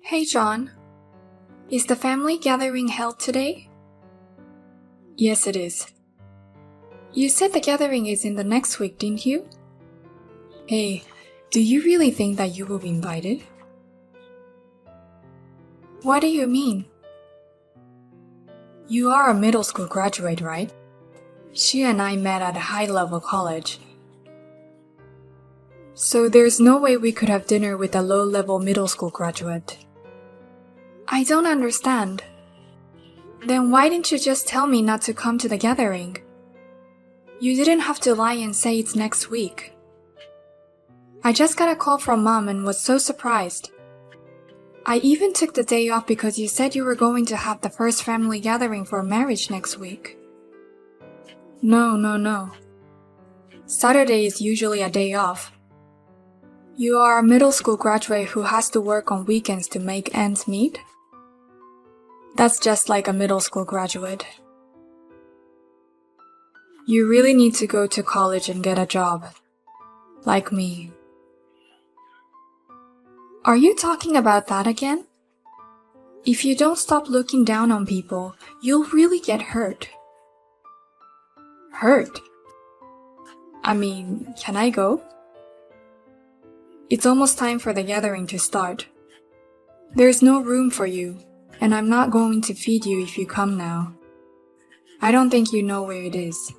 Hey John, is the family gathering held today? Yes, it is. You said the gathering is in the next week, didn't you? Hey, do you really think that you will be invited? What do you mean? You are a middle school graduate, right? She and I met at a high-level college. So there's no way we could have dinner with a low-level middle school graduate. I don't understand. Then why didn't you just tell me not to come to the gathering? You didn't have to lie and say it's next week. I just got a call from Mom and was so surprised. I even took the day off because you said you were going to have the first family gathering for marriage next week. No. Saturday is usually a day off. You are a middle school graduate who has to work on weekends to make ends meet? That's just like a middle school graduate. You really need to go to college and get a job. Like me. Are you talking about that again? If you don't stop looking down on people, you'll really get hurt. Hurt? I mean, can I go? It's almost time for the gathering to start. There's no room for you, and I'm not going to feed you if you come now. I don't think you know where it is.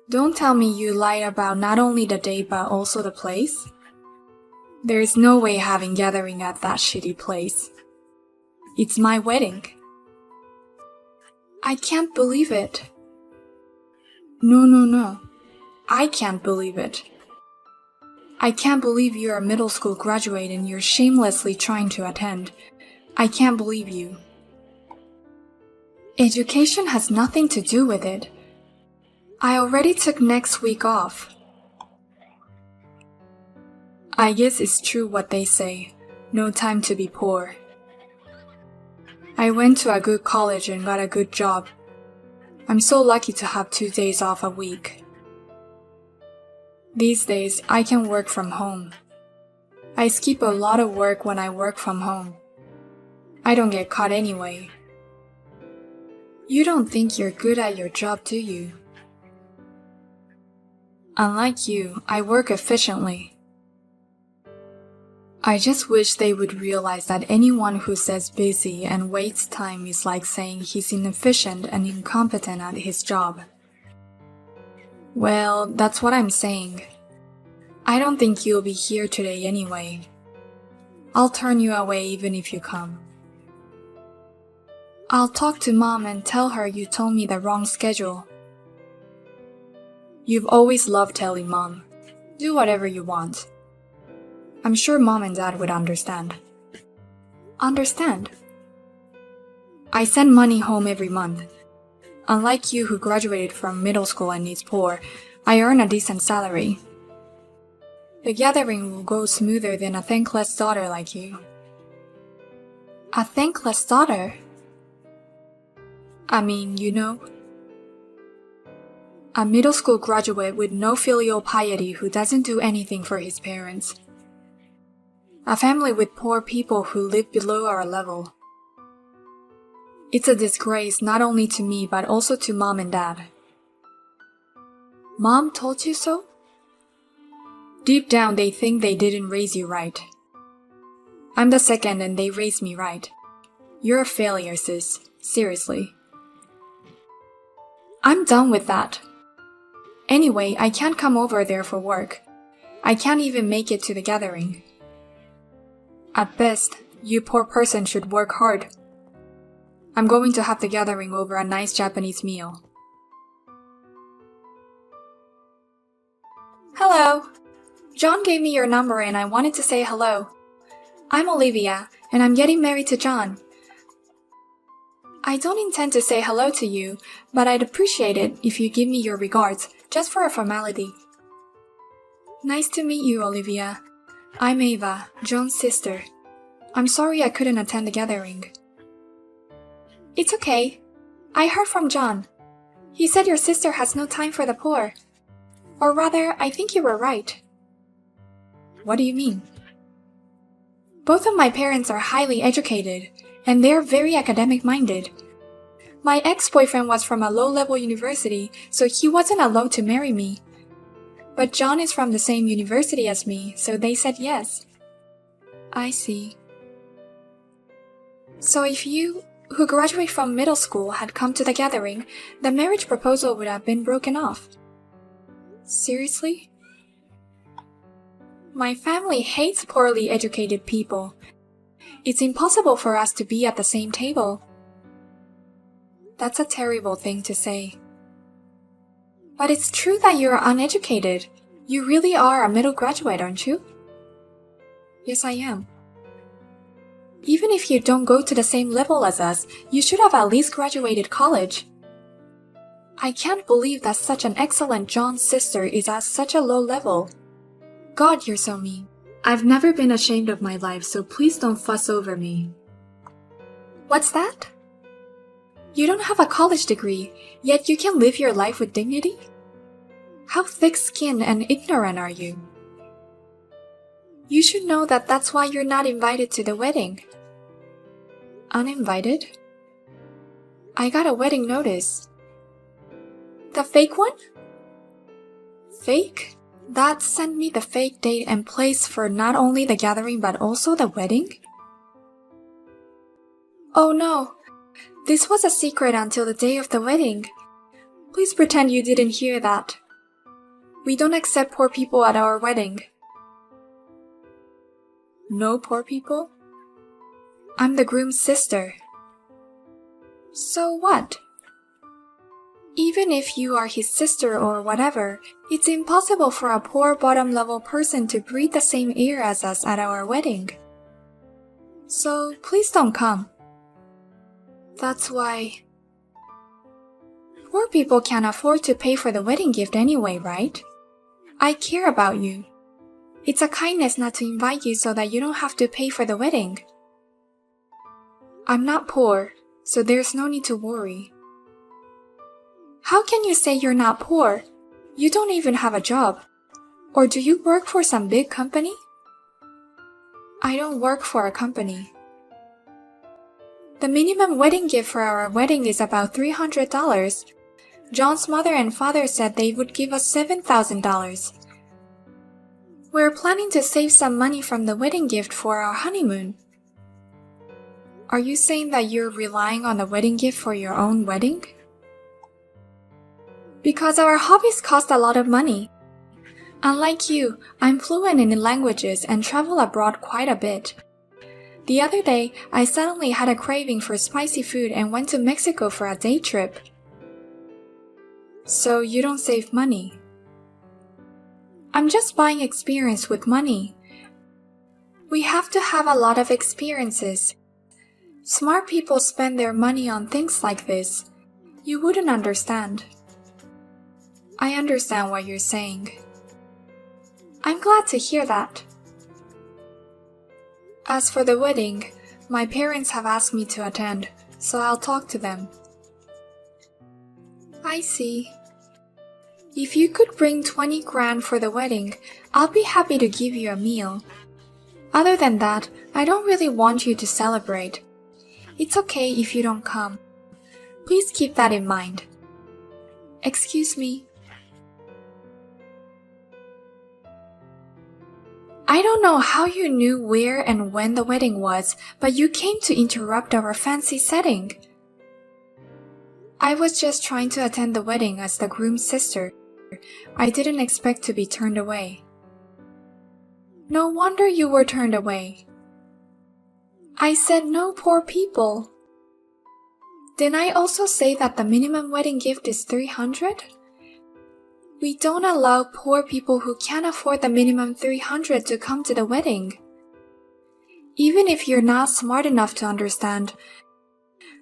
Don't tell me you lied about not only the date but also the place. There's no way having gathering at that shitty place. It's my wedding. I can't believe it. No. I can't believe it. I can't believe you're a middle school graduate and you're shamelessly trying to attend. I can't believe you. Education has nothing to do with it. I already took next week off. I guess it's true what they say. No time to be poor. I went to a good college and got a good job. I'm so lucky to have 2 days off a week. These days, I can work from home. I skip a lot of work when I work from home. I don't get caught anyway. You don't think you're good at your job, do you? Unlike you, I work efficiently. I just wish they would realize that anyone who says busy and wastes time is like saying he's inefficient and incompetent at his job. Well, that's what I'm saying. I don't think you'll be here today anyway. I'll turn you away even if you come. I'll talk to Mom and tell her you told me the wrong schedule. You've always loved telling Mom. Do whatever you want. I'm sure Mom and Dad would understand. Understand? I send money home every month. Unlike you who graduated from middle school and is poor, I earn a decent salary. The gathering will go smoother than a thankless daughter like you. A thankless daughter? I mean, you know. A middle school graduate with no filial piety who doesn't do anything for his parents. A family with poor people who live below our level. It's a disgrace not only to me but also to Mom and Dad. Mom told you so? Deep down they think they didn't raise you right. I'm the second and they raised me right. You're a failure, sis. Seriously. I'm done with that. Anyway, I can't come over there for work. I can't even make it to the gathering. At best, you poor person should work hard. I'm going to have the gathering over a nice Japanese meal. Hello. John gave me your number and I wanted to say hello. I'm Olivia, and I'm getting married to John. I don't intend to say hello to you, but I'd appreciate it if you give me your regards, just for a formality. Nice to meet you, Olivia. I'm Ava, John's sister. I'm sorry I couldn't attend the gathering. It's okay. I heard from John. He said your sister has no time for the poor. Or rather, I think you were right. What do you mean? Both of my parents are highly educated, and they're very academic-minded. My ex-boyfriend was from a low-level university, so he wasn't allowed to marry me. But John is from the same university as me, so they said yes. I see. So if you, who graduate from middle school, had come to the gathering, the marriage proposal would have been broken off. Seriously? My family hates poorly educated people. It's impossible for us to be at the same table. That's a terrible thing to say. But it's true that you're uneducated. You really are a middle graduate, aren't you? Yes, I am. Even if you don't go to the same level as us, you should have at least graduated college. I can't believe that such an excellent John's sister is at such a low level. God, you're so mean. I've never been ashamed of my life, so please don't fuss over me. What's that? You don't have a college degree, yet you can live your life with dignity? How thick-skinned and ignorant are you? You should know that that's why you're not invited to the wedding. Uninvited? I got a wedding notice. The fake one? Fake? That sent me the fake date and place for not only the gathering but also the wedding? Oh no, this was a secret until the day of the wedding. Please pretend you didn't hear that. We don't accept poor people at our wedding. No poor people? I'm the groom's sister. So what? Even if you are his sister or whatever, it's impossible for a poor bottom-level person to breathe the same air as us at our wedding. So please don't come. That's why... Poor people can't afford to pay for the wedding gift anyway, right? I care about you. It's a kindness not to invite you so that you don't have to pay for the wedding. I'm not poor, so there's no need to worry. How can you say you're not poor? You don't even have a job. Or do you work for some big company? I don't work for a company. The minimum wedding gift for our wedding is about $300. John's mother and father said they would give us $7,000. We're planning to save some money from the wedding gift for our honeymoon. Are you saying that you're relying on the wedding gift for your own wedding? Because our hobbies cost a lot of money. Unlike you, I'm fluent in languages and travel abroad quite a bit. The other day, I suddenly had a craving for spicy food and went to Mexico for a day trip. So you don't save money. I'm just buying experience with money. We have to have a lot of experiences. Smart people spend their money on things like this. You wouldn't understand. I understand what you're saying. I'm glad to hear that. As for the wedding, my parents have asked me to attend, so I'll talk to them. I see. If you could bring 20 grand for the wedding, I'll be happy to give you a meal. Other than that, I don't really want you to celebrate. It's okay if you don't come. Please keep that in mind. Excuse me. I don't know how you knew where and when the wedding was, but you came to interrupt our fancy setting. I was just trying to attend the wedding as the groom's sister. I didn't expect to be turned away. No wonder you were turned away. I said no poor people. Didn't I also say that the minimum wedding gift is $300? We don't allow poor people who can't afford the minimum $300 to come to the wedding. Even if you're not smart enough to understand,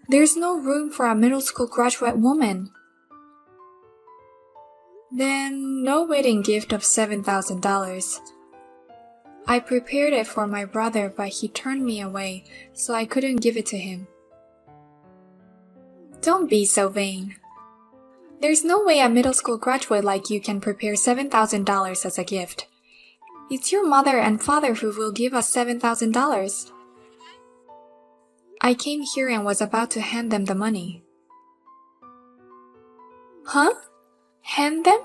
there's no room for a middle school graduate woman. Then no wedding gift of $7,000. I prepared it for my brother, but he turned me away, so I couldn't give it to him. Don't be so vain. There's no way a middle school graduate like you can prepare $7,000 as a gift. It's your mother and father who will give us $7,000. I came here and was about to hand them the money. Huh? Hand them?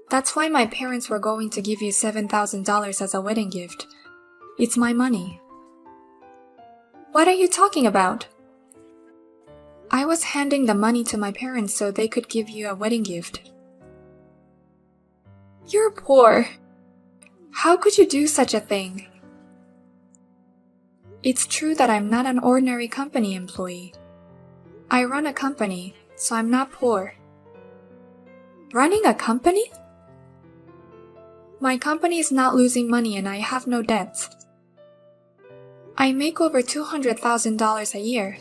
That's why my parents were going to give you $7,000 as a wedding gift. It's my money. What are you talking about? I was handing the money to my parents so they could give you a wedding gift. You're poor. How could you do such a thing? It's true that I'm not an ordinary company employee. I run a company, so I'm not poor. Running a company? My company is not losing money and I have no debts. I make over $200,000 a year.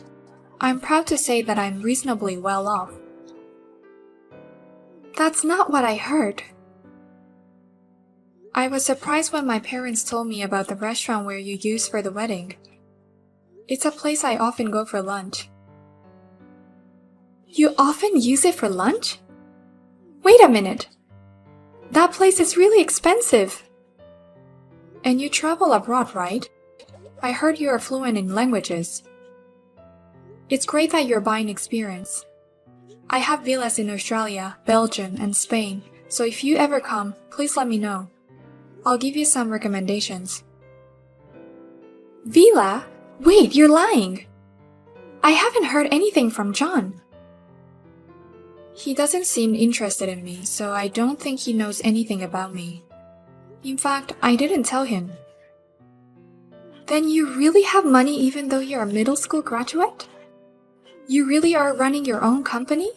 I'm proud to say that I'm reasonably well off. That's not what I heard. I was surprised when my parents told me about the restaurant where you use for the wedding. It's a place I often go for lunch. You often use it for lunch? Wait a minute. That place is really expensive. And you travel abroad, right? I heard you are fluent in languages. It's great that you're buying experience. I have villas in Australia, Belgium, and Spain, so if you ever come, please let me know. I'll give you some recommendations. Villa? Wait, you're lying. I haven't heard anything from John. He doesn't seem interested in me, so I don't think he knows anything about me. In fact, I didn't tell him. Then you really have money even though you're a middle school graduate? You really are running your own company?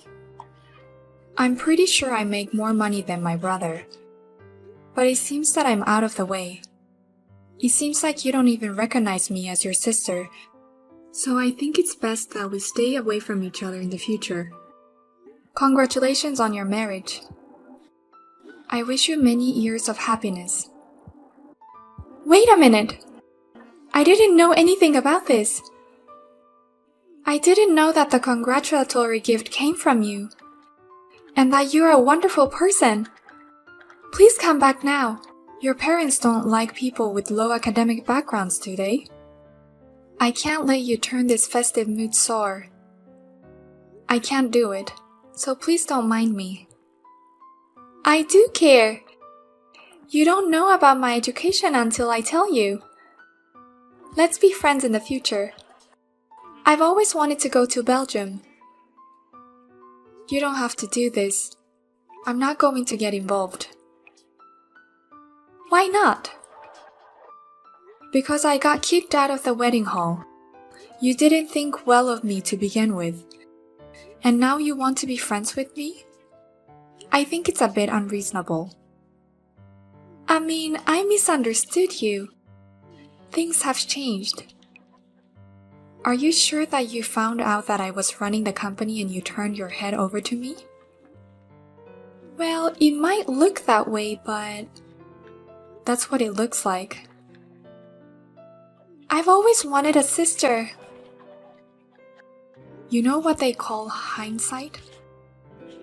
I'm pretty sure I make more money than my brother. But it seems that I'm out of the way. It seems like you don't even recognize me as your sister, so I think it's best that we stay away from each other in the future. Congratulations on your marriage. I wish you many years of happiness. Wait a minute! I didn't know anything about this. I didn't know that the congratulatory gift came from you, and that you're a wonderful person. Please come back now. Your parents don't like people with low academic backgrounds, do they? I can't let you turn this festive mood sour. I can't do it, so please don't mind me. I do care. You don't know about my education until I tell you. Let's be friends in the future. I've always wanted to go to Belgium. You don't have to do this. I'm not going to get involved. Why not? Because I got kicked out of the wedding hall. You didn't think well of me to begin with. And now you want to be friends with me? I think it's a bit unreasonable. I mean, I misunderstood you. Things have changed. Are you sure that you found out that I was running the company and you turned your head over to me? Well, it might look that way, but that's what it looks like. I've always wanted a sister. You know what they call hindsight?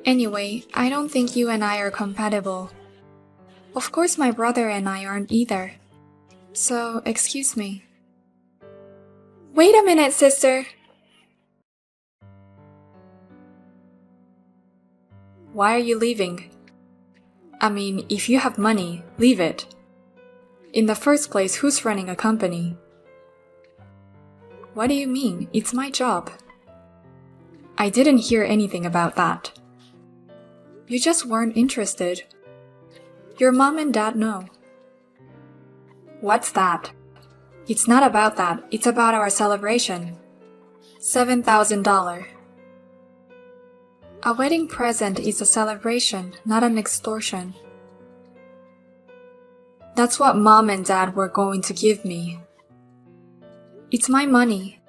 Anyway, I don't think you and I are compatible. Of course, my brother and I aren't either. So, excuse me. Wait a minute, sister. Why are you leaving? I mean, if you have money, leave it. In the first place, who's running a company? What do you mean? It's my job. I didn't hear anything about that. You just weren't interested. Your mom and dad know. What's that? It's not about that. It's about our celebration. $7,000. A wedding present is a celebration, not an extortion. That's what mom and dad were going to give me. It's my money.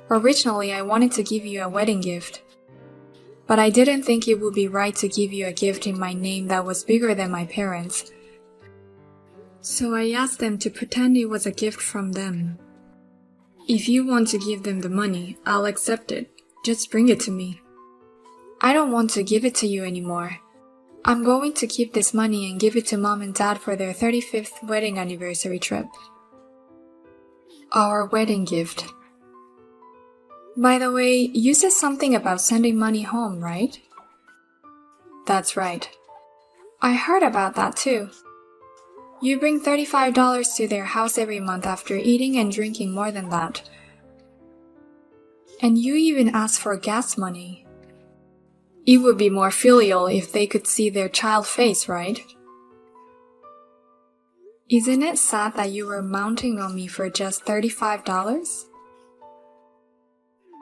Originally, I wanted to give you a wedding gift. But I didn't think it would be right to give you a gift in my name that was bigger than my parents. So I asked them to pretend it was a gift from them. If you want to give them the money, I'll accept it. Just bring it to me. I don't want to give it to you anymore. I'm going to keep this money and give it to Mom and Dad for their 35th wedding anniversary trip. Our wedding gift. By the way, you said something about sending money home, right? That's right. I heard about that too. You bring $35 to their house every month after eating and drinking more than that. And you even ask for gas money. It would be more filial if they could see their child's face, right? Isn't it sad that you were mounting on me for just $35?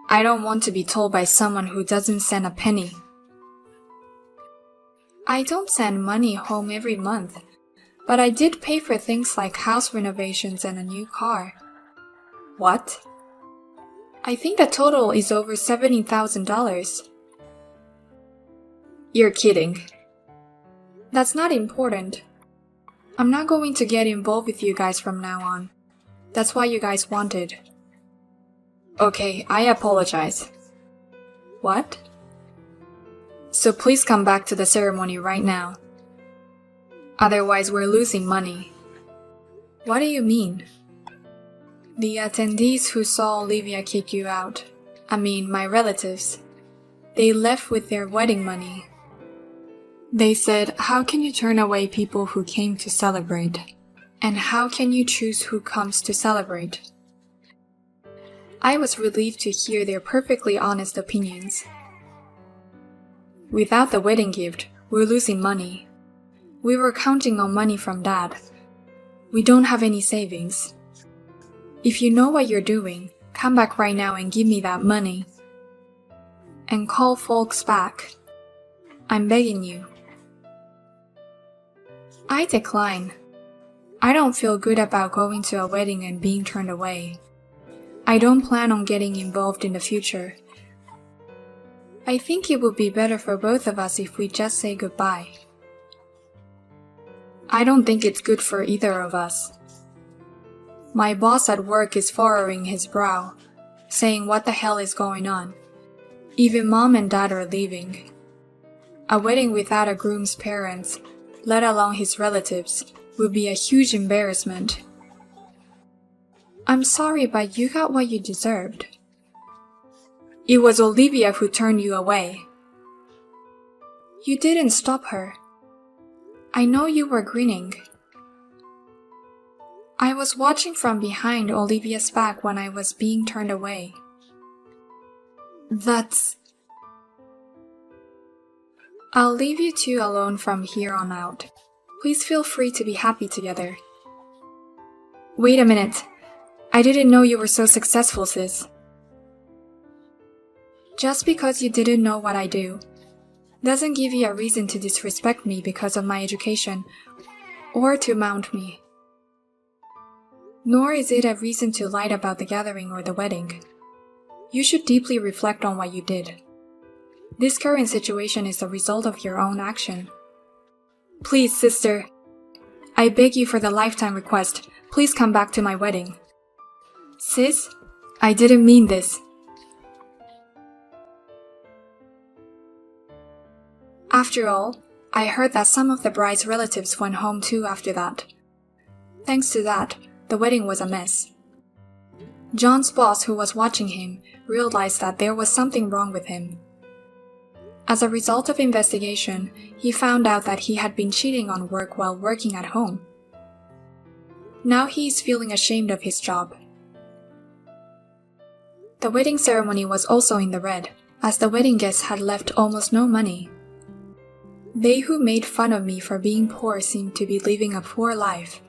I don't want to be told by someone who doesn't send a penny. I don't send money home every month, but I did pay for things like house renovations and a new car. What? I think the total is over $70,000. You're kidding. That's not important. I'm not going to get involved with you guys from now on. That's what you guys wanted. Okay, I apologize. What? So please come back to the ceremony right now. Otherwise, we're losing money. What do you mean? The attendees who saw Olivia kick you out, my relatives, they left with their wedding money. They said, how can you turn away people who came to celebrate? And how can you choose who comes to celebrate? I was relieved to hear their perfectly honest opinions. Without the wedding gift, we're losing money. We were counting on money from Dad. We don't have any savings. If you know what you're doing, come back right now and give me that money. And call folks back. I'm begging you. I decline. I don't feel good about going to a wedding and being turned away. I don't plan on getting involved in the future. I think it would be better for both of us if we just say goodbye. I don't think it's good for either of us. My boss at work is furrowing his brow, saying what the hell is going on. Even Mom and Dad are leaving. A wedding without a groom's parents, let alone his relatives, would be a huge embarrassment. I'm sorry, but you got what you deserved. It was Olivia who turned you away. You didn't stop her. I know you were grinning. I was watching from behind Olivia's back when I was being turned away. I'll leave you two alone from here on out. Please feel free to be happy together. Wait a minute. I didn't know you were so successful, sis. Just because you didn't know what I do doesn't give you a reason to disrespect me because of my education or to mount me. Nor is it a reason to lie about the gathering or the wedding. You should deeply reflect on what you did. This current situation is the result of your own action. Please, sister, I beg you for the lifetime request, please come back to my wedding. Sis, I didn't mean this. After all, I heard that some of the bride's relatives went home too after that. Thanks to that, the wedding was a mess. John's boss, who was watching him, realized that there was something wrong with him. As a result of investigation, he found out that he had been cheating on work while working at home. Now he is feeling ashamed of his job. The wedding ceremony was also in the red, as the wedding guests had left almost no money. They who made fun of me for being poor seemed to be living a poor life.